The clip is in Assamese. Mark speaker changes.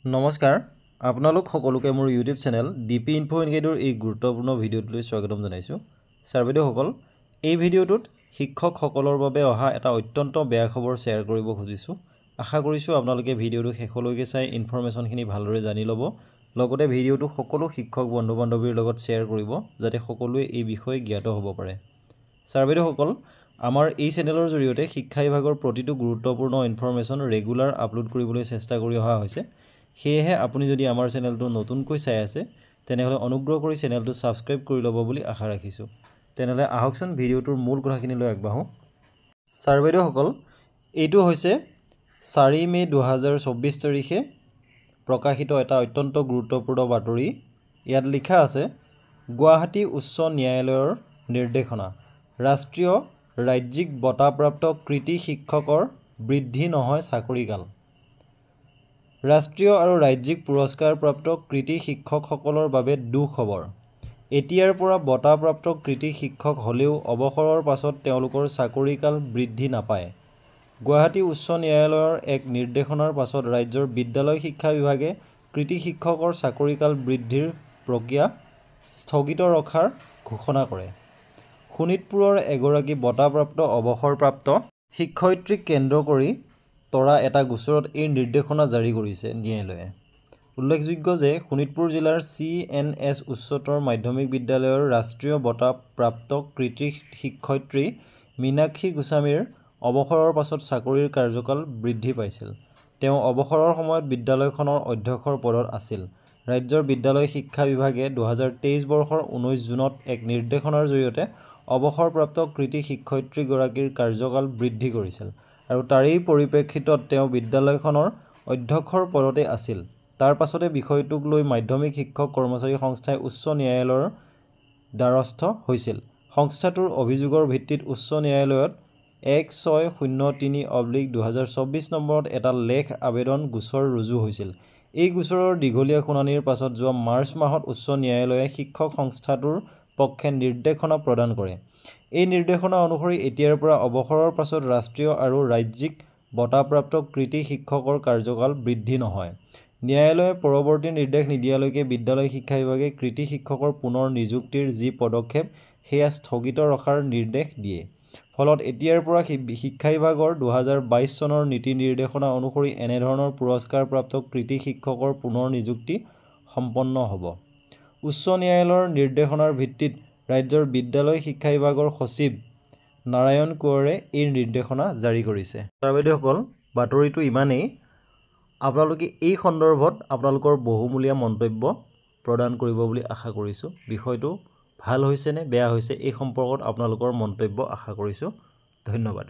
Speaker 1: নমস্কাৰ আপোনালোক সকলোকে মোৰ ইউটিউব চেনেল ডিপি ইনফো ইনগাইডৰ এই গুৰুত্বপূৰ্ণ ভিডিঅ'টোলৈ স্বাগতম জনাইছোঁ। ছাৰ বাইদেউসকল, এই ভিডিঅ'টোত শিক্ষকসকলৰ বাবে অহা এটা অত্যন্ত বেয়া খবৰ শ্বেয়াৰ কৰিব খুজিছোঁ। আশা কৰিছোঁ আপোনালোকে ভিডিঅ'টো শেষলৈকে চাই ইনফৰমেশ্যনখিনি ভালদৰে জানি ল'ব। লগতে ভিডিঅ'টো সকলো শিক্ষক বন্ধু বান্ধৱীৰ লগত শ্বেয়াৰ কৰিব যাতে সকলোৱে এই বিষয়ে জ্ঞাত হ'ব পাৰে। ছাৰ বাইদেউসকল, আমাৰ এই চেনেলৰ জৰিয়তে শিক্ষা বিভাগৰ প্ৰতিটো গুৰুত্বপূৰ্ণ ইনফৰমেশ্যন ৰেগুলাৰ আপলোড কৰিবলৈ চেষ্টা কৰি অহা হৈছে। সেয়েহে আপুনি যদি আমাৰ চেনেলটো নতুনকৈ চাই আছে তেনেহ'লে অনুগ্ৰহ কৰি চেনেলটো ছাবস্ক্ৰাইব কৰি ল'ব বুলি আশা ৰাখিছোঁ। তেনেহ'লে আহকচোন ভিডিঅ'টোৰ মূল কথাখিনিলৈ আগবাঢ়োঁ। ছাৰ বাইদেউসকল, এইটো হৈছে 4 মে' 2024 তাৰিখে প্ৰকাশিত এটা অত্যন্ত গুৰুত্বপূৰ্ণ বাতৰি। ইয়াত লিখা আছে, গুৱাহাটী উচ্চ ন্যায়ালয়ৰ নিৰ্দেশনা, ৰাষ্ট্ৰীয় ৰাজ্যিক বঁটাপ্ৰাপ্ত কৃতি শিক্ষকৰ বৃদ্ধি নহয় চাকৰিকাল। ৰাষ্ট্ৰীয় আৰু ৰাজ্যিক পুৰস্কাৰপ্ৰাপ্ত কৃতি শিক্ষকসকলৰ বাবে দুখবৰ। এতিয়াৰ পৰা বঁটাপ্ৰাপ্ত কৃতি শিক্ষক হ'লেও অৱসৰৰ পাছত তেওঁলোকৰ চাকৰিকাল বৃদ্ধি নাপায়। গুৱাহাটী উচ্চ ন্যায়ালয়ৰ এক নিৰ্দেশনাৰ পাছত ৰাজ্যৰ বিদ্যালয় শিক্ষা বিভাগে কৃতি শিক্ষকৰ চাকৰিকাল বৃদ্ধিৰ প্ৰক্ৰিয়া স্থগিত ৰখাৰ ঘোষণা কৰে। শোণিতপুৰৰ এগৰাকী বঁটাপ্ৰাপ্ত অৱসৰপ্ৰাপ্ত শিক্ষয়িত্ৰীক কেন্দ্ৰ কৰি তৰা এটা গোচৰত এই নিৰ্দেশনা জাৰি কৰিছে ন্যায়ালয়ে। উল্লেখযোগ্য যে শোণিতপুৰ জিলাৰ CNS উচ্চতৰ মাধ্যমিক বিদ্যালয়ৰ ৰাষ্ট্ৰীয় বঁটা প্ৰাপ্ত কৃতি শিক্ষয়িত্ৰী মীনাক্ষী গোস্বামীৰ অৱসৰৰ পাছত চাকৰিৰ কাৰ্যকাল বৃদ্ধি পাইছিল। তেওঁ অৱসৰৰ সময়ত বিদ্যালয়খনৰ অধ্যক্ষৰ পদত আছিল। ৰাজ্যৰ বিদ্যালয় শিক্ষা বিভাগে 2023 বৰ্ষৰ 19 জুনত এক নিৰ্দেশনাৰ জৰিয়তে অৱসৰপ্ৰাপ্ত কৃতি শিক্ষয়িত্ৰীগৰাকীৰ কাৰ্যকাল বৃদ্ধি কৰিছিল আৰু তাৰেই পৰিপ্ৰেক্ষিতত তেওঁ বিদ্যালয়খনৰ অধ্যক্ষৰ পদতে আছিল। তাৰ পাছতে বিষয়টোক লৈ মাধ্যমিক শিক্ষক কৰ্মচাৰী সংস্থাই উচ্চ ন্যায়ালয়ৰ দ্বাৰস্থ হৈছিল। সংস্থাটোৰ অভিযোগৰ ভিত্তিত উচ্চ ন্যায়ালয়ত 1603/2024 নম্বৰত এটা লেখ আবেদন গোচৰ ৰুজু হৈছিল। এই গোচৰৰ দীঘলীয়া শুনানিৰ পাছত যোৱা মাৰ্চ মাহত উচ্চ ন্যায়ালয়ে শিক্ষক সংস্থাটোৰ পক্ষে নিৰ্দেশনা প্ৰদান কৰে। এই নিৰ্দেশনা অনুসৰি এতিয়াৰ পৰা অৱসৰৰ পাছত ৰাষ্ট্ৰীয় আৰু ৰাজ্যিক বঁটাপ্ৰাপ্ত কৃতি শিক্ষকৰ কাৰ্যকাল বৃদ্ধি নহয়। ন্যায়ালয়ে পৰৱৰ্তী নিৰ্দেশ নিদিয়ালৈকে বিদ্যালয় শিক্ষা বিভাগে কৃতি শিক্ষকৰ পুনৰ নিযুক্তিৰ যি পদক্ষেপ সেয়া স্থগিত ৰখাৰ নিৰ্দেশ দিয়ে। ফলত এতিয়াৰ পৰা শিক্ষা বিভাগৰ 2022 চনৰ নীতি নিৰ্দেশনা অনুসৰি এনেধৰণৰ পুৰস্কাৰপ্ৰাপ্ত কৃতি শিক্ষকৰ পুনৰ নিযুক্তি সম্পন্ন হ'ব। উচ্চ ন্যায়ালয়ৰ নিৰ্দেশনাৰ ভিত্তিত ৰাজ্যৰ বিদ্যালয় শিক্ষা বিভাগৰ সচিব নাৰায়ণ কোঁৱৰে এই নিৰ্দেশনা জাৰি কৰিছে। ছাৰ বাইদেউসকল, বাতৰিটো ইমানেই। আপোনালোকে এই সন্দৰ্ভত আপোনালোকৰ বহুমূলীয়া মন্তব্য প্ৰদান কৰিব বুলি আশা কৰিছোঁ। বিষয়টো ভাল হৈছে নে বেয়া হৈছে এই সম্পৰ্কত আপোনালোকৰ মন্তব্য আশা কৰিছোঁ। ধন্যবাদ।